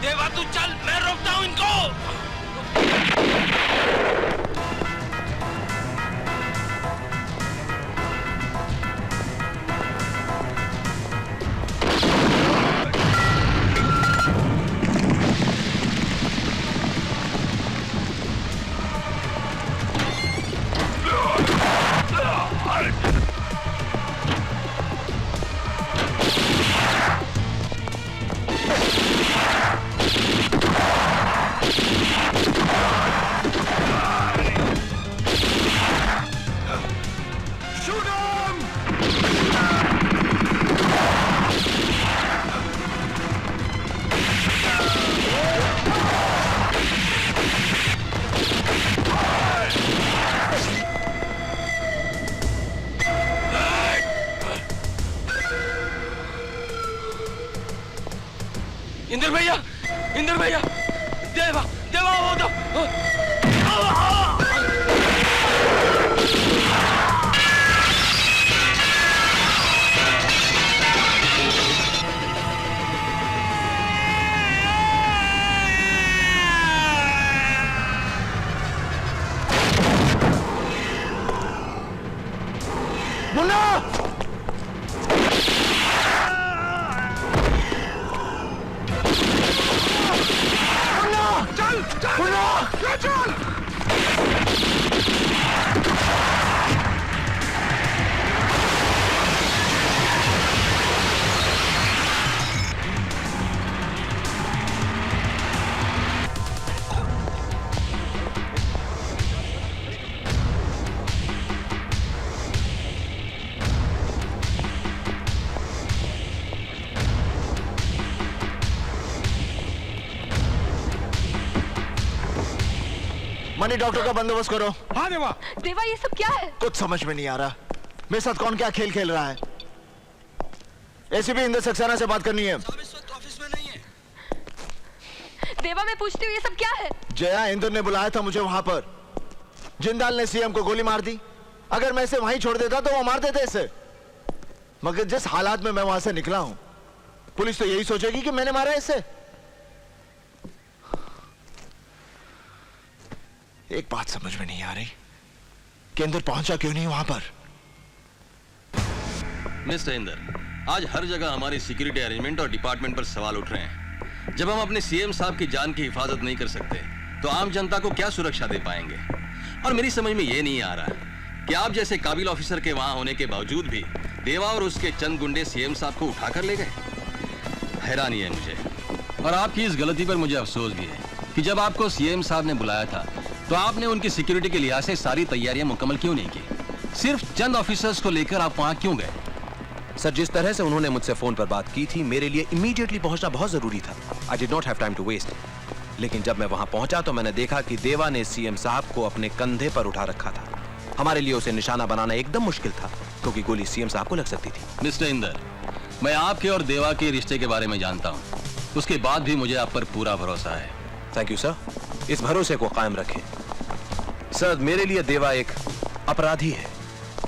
देवा तू चल, मैं रोकता हूँ इनको। इंद्र भैया, देवा देवा वो तो मुन्ना, मनी डॉक्टर का बंदोबस्त करो। हाँ देवा। देवा ये सब क्या है? कुछ समझ में नहीं आ रहा। मेरे साथ कौन क्या खेल खेल रहा है? एसीपी इंद्र सक्सेना से बात करनी है। ऑफिस में नहीं है। देवा मैं पूछती हूँ ये सब क्या है? जया, इंद्र ने बुलाया था मुझे वहां पर। जिंदाल ने सीएम को गोली मार दी। अगर मैं इसे वहीं छोड़ देता तो वो मार देते इसे। मगर जिस हालात में मैं वहां से निकला हूं, पुलिस तो यही सोचेगी कि मैंने मारा इसे। एक बात समझ में नहीं आ रही कि इंद्र पहुंचा क्यों नहीं वहां पर। मिस्टर इंदर, आज हर जगह हमारी सिक्योरिटी अरेंजमेंट और डिपार्टमेंट पर सवाल उठ रहे हैं। जब हम अपने सीएम साहब की जान की हिफाजत नहीं कर सकते तो आम जनता को क्या सुरक्षा दे पाएंगे? और मेरी समझ में ये नहीं आ रहा कि आप जैसे काबिल ऑफिसर के वहां होने के बावजूद भी देवा और उसके चंद गुंडे सीएम साहब को उठाकर ले गए। हैरानी है मुझे, और आपकी इस गलती पर मुझे अफसोस भी है कि जब आपको सीएम साहब ने बुलाया था तो आपने उनकी सिक्योरिटी के लिहाज से सारी तैयारियां मुकम्मल क्यों नहीं की? सिर्फ चंद ऑफिसर्स को लेकर आप वहां क्यों गए? सर, जिस तरह से उन्होंने मुझसे फोन पर बात की थी, मेरे लिए इमीडिएटली पहुंचना बहुत जरूरी था। I did not have time to waste. लेकिन जब मैं वहां पहुंचा तो मैंने देखा कि देवा ने सीएम साहब को अपने कंधे पर उठा रखा था। हमारे लिए उसे निशाना बनाना एकदम मुश्किल था क्योंकि गोली सीएम साहब को लग सकती थी। मिस्टर इंदर, मैं आपके और देवा के रिश्ते के बारे में जानता हूँ। उसके बाद भी मुझे आप पर पूरा भरोसा है। थैंक यू सर, इस भरोसे को कायम रखें। सर, मेरे लिए देवा एक अपराधी है,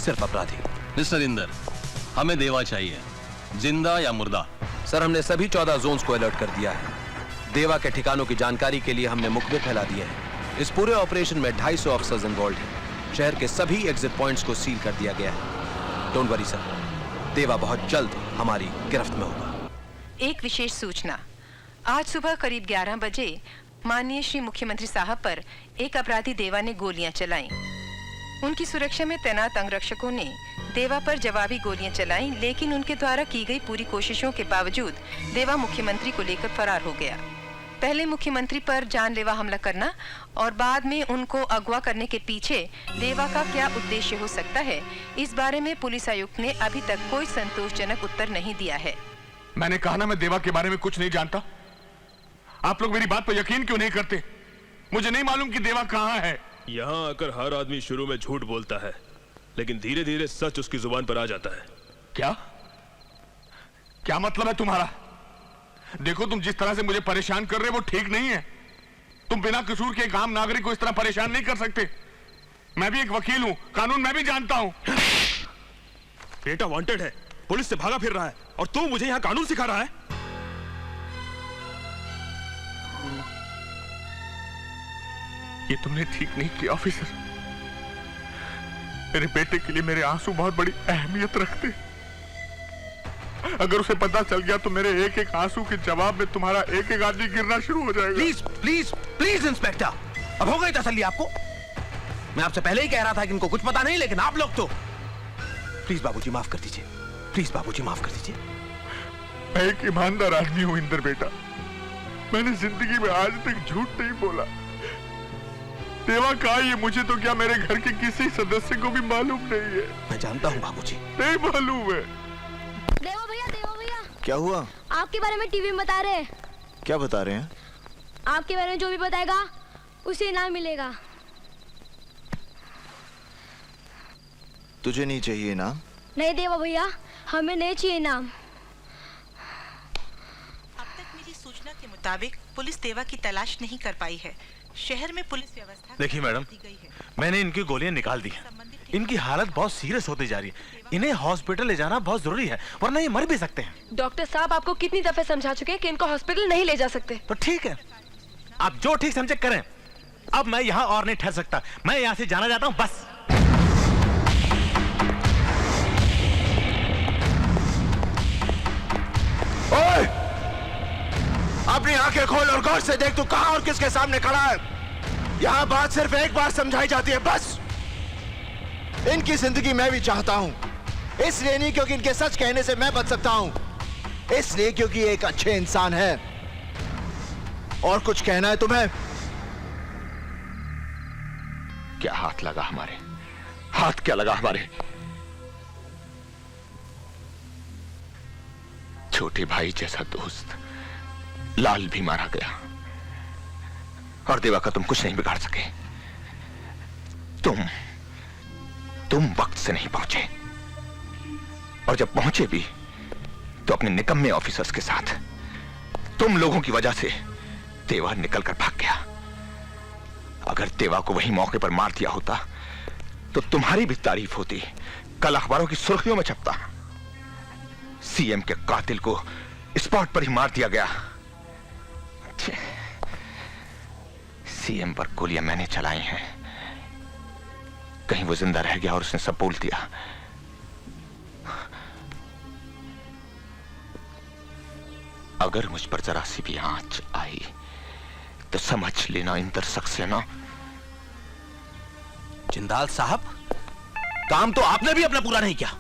सिर्फ अपराधी। मिस्टर इंदर, हमें देवा चाहिए, जिंदा या मुर्दा। सर, हमने सभी 14 जोन्स को अलर्ट कर दिया है। देवा के ठिकानों की जानकारी के लिए हमने मुखबिर फैला दिया है। इस पूरे ऑपरेशन में 250 ऑफिसर्स इन्वॉल्व हैं। शहर के सभी एग्जिट पॉइंट्स को सील कर दिया गया है। डोंट वरी सर, देवा बहुत जल्द हमारी गिरफ्त में होगा। एक विशेष सूचना, आज सुबह करीब 11 बजे माननीय श्री मुख्यमंत्री साहब पर एक अपराधी देवा ने गोलियां चलाईं। उनकी सुरक्षा में तैनात अंगरक्षकों ने देवा पर जवाबी गोलियां चलाईं, लेकिन उनके द्वारा की गई पूरी कोशिशों के बावजूद देवा मुख्यमंत्री को लेकर फरार हो गया। पहले मुख्यमंत्री पर जानलेवा हमला करना और बाद में उनको अगवा करने के पीछे देवा का क्या उद्देश्य हो सकता है, इस बारे में पुलिस आयुक्त ने अभी तक कोई संतोषजनक उत्तर नहीं दिया है। मैंने कहा ना, मैं देवा के बारे में कुछ नहीं जानता। आप लोग मेरी बात पर यकीन क्यों नहीं करते? मुझे नहीं मालूम कि देवा कहाँ है। यहाँ आकर हर आदमी शुरू में झूठ बोलता है, लेकिन धीरे धीरे सच उसकी जुबान पर आ जाता है। क्या क्या मतलब है तुम्हारा? देखो, तुम जिस तरह से मुझे परेशान कर रहे हो वो ठीक नहीं है। तुम बिना कसूर के एक आम नागरिक को इस तरह परेशान नहीं कर सकते। मैं भी एक वकील हूं, कानून मैं भी जानता हूं। बेटा वांटेड है, पुलिस से भागा फिर रहा है, और तू मुझे यहाँ कानून सिखा रहा है? ये तुमने ठीक नहीं किया ऑफिसर। मेरे बेटे के लिए मेरे आंसू बहुत बड़ी अहमियत रखते। अगर उसे पता चल गया तो मेरे एक एक आंसू के जवाब में तुम्हारा एक एक आदमी गिरना शुरू हो जाएगा। प्लीज प्लीज प्लीज इंस्पेक्टर, अब हो गई तसल्ली आपको? मैं आपसे पहले ही कह रहा था कि इनको कुछ पता नहीं, लेकिन आप लोग तो। प्लीज बाबूजी माफ कर दीजिए, प्लीज बाबूजी माफ कर दीजिए। मैं एक ईमानदार आदमी हूं इंदर बेटा। मैंने जिंदगी में आज तक झूठ नहीं बोला। देवा कहा ये मुझे तो क्या मेरे घर के किसी सदस्य को भी मालूम नहीं है। मैं जानता हूं बाबूजी। नहीं मालूम है। देवा भैया क्या हुआ? आपके बारे में टीवी में बता रहे हैं। क्या बता रहे हैं? आपके बारे में जो भी बताएगा उसे इनाम मिलेगा। तुझे नहीं चाहिए इनाम? नहीं देवा भैया, हमें नहीं चाहिए इनाम। अब तक मेरी सूचना के मुताबिक पुलिस देवा की तलाश नहीं कर पाई है। शहर में पुलिस व्यवस्था देखिए मैडम, मैंने इनकी गोलियां निकाल दी हैं। इनकी हालत बहुत सीरियस होती जा रही है। इन्हें हॉस्पिटल ले जाना बहुत जरूरी है, वरना ये मर भी सकते हैं। डॉक्टर साहब आपको कितनी दफे समझा चुके हैं कि इनको हॉस्पिटल नहीं ले जा सकते। तो ठीक है, आप जो ठीक समझे करें। अब मैं यहाँ और नहीं ठहर सकता, मैं यहाँ से जाना चाहता हूँ बस। ओए! अपनी आंखें खोल और गौर से देख तू कहां और किसके सामने खड़ा है। यहां बात सिर्फ एक बार समझाई जाती है, बस। इनकी जिंदगी मैं भी चाहता हूं, इसलिए नहीं क्योंकि इनके सच कहने से मैं बच सकता हूं, इसलिए क्योंकि ये एक अच्छे इंसान है। और कुछ कहना है तुम्हें? क्या हाथ लगा हमारे? हाथ क्या लगा हमारे? छोटे भाई जैसा दोस्त लाल भी मारा गया और देवा का तुम कुछ नहीं बिगाड़ सके। तुम वक्त से नहीं पहुंचे, और जब पहुंचे भी तो अपने निकम्मे ऑफिसर्स के साथ। तुम लोगों की वजह से देवा निकलकर भाग गया। अगर देवा को वही मौके पर मार दिया होता तो तुम्हारी भी तारीफ होती, कल अखबारों की सुर्खियों में छपता। सीएम के कातिल को स्पॉट पर ही मार दिया गया। सीएम पर गोलियां मैंने चलाई हैं। कहीं वो जिंदा रह गया और उसने सब बोल दिया। अगर मुझ पर जरा सी भी आंच आई तो समझ लेना इंदर सक्सेना। जिंदाल साहब, काम तो आपने भी अपना पूरा नहीं किया।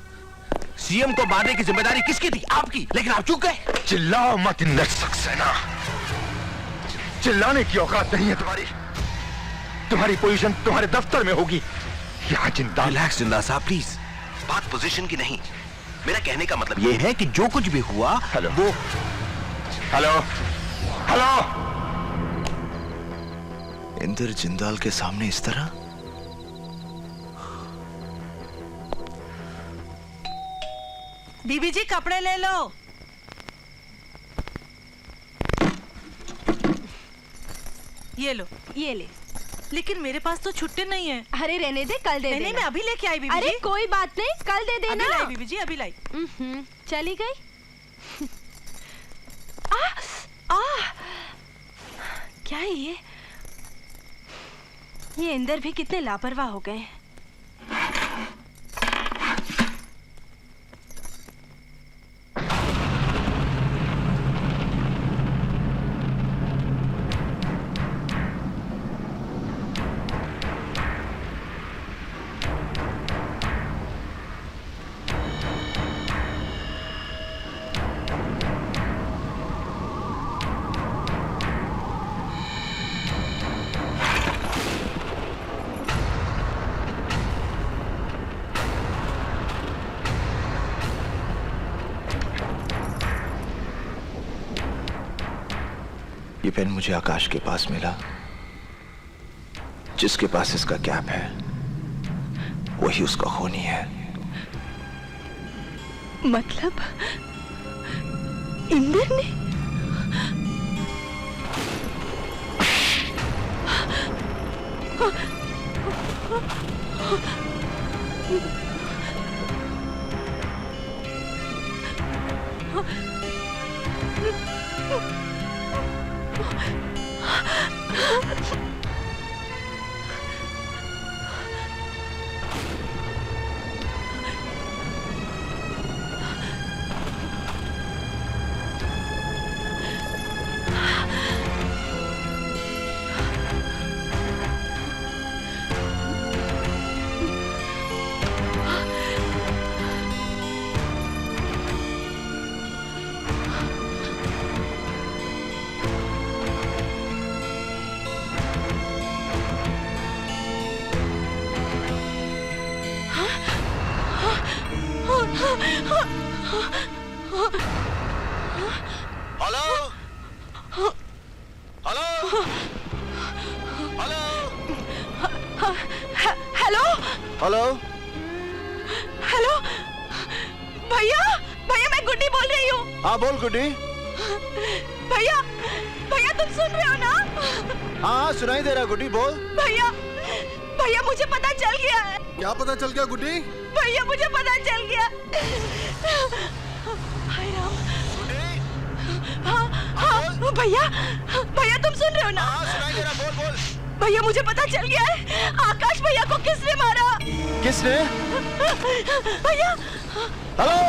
सीएम को मारने की जिम्मेदारी किसकी थी? आपकी, लेकिन आप चूक गए। चिल्लाओ मत इंदर सक्सेना, चिल्लाने की औकात नहीं है तुम्हारी। तुम्हारी पोजीशन तुम्हारे दफ्तर में होगी, यहाँ जिंदाल। रिलैक्स जिंदाल साहब प्लीज, बात पोजीशन की नहीं। मेरा कहने का मतलब यह है कि जो कुछ भी हुआ हेलो वो हेलो हेलो इंदर जिंदाल के सामने इस तरह? बीबी जी कपड़े ले लो। ये लो। ये ले। लेकिन मेरे पास तो छुट्टे नहीं है। अरे रहने दे, कल दे देना। नहीं, मैं अभी लेके आई बीबी अरे जी। कोई बात नहीं, कल दे देना। अभी लाई बीबी जी, अभी लाई। चली गई। क्या है ये इंदर भी कितने लापरवाह हो गए। ये पेन मुझे आकाश के पास मिला। जिसके पास इसका कैप है वही उसका खूनी है। मतलब इंदर ने? Hello hello hello hello hello hello भैया भैया मैं गुड्डी बोल रही हूँ। हाँ बोल गुड्डी। भैया भैया तुम सुन रहे हो ना? हाँ सुनाई दे रहा गुड्डी, बोल। भैया भैया मुझे पता चल गया है। क्या पता चल गया गुड्डी? भैया मुझे पता चल गया। हाय राम। हाँ हाँ भैया भैया तुम सुन रहे हो ना? हाँ सुनाई दे रहा, बोल बोल। भैया मुझे पता चल गया है, आकाश भैया को किसने मारा? किसने? भैया हेलो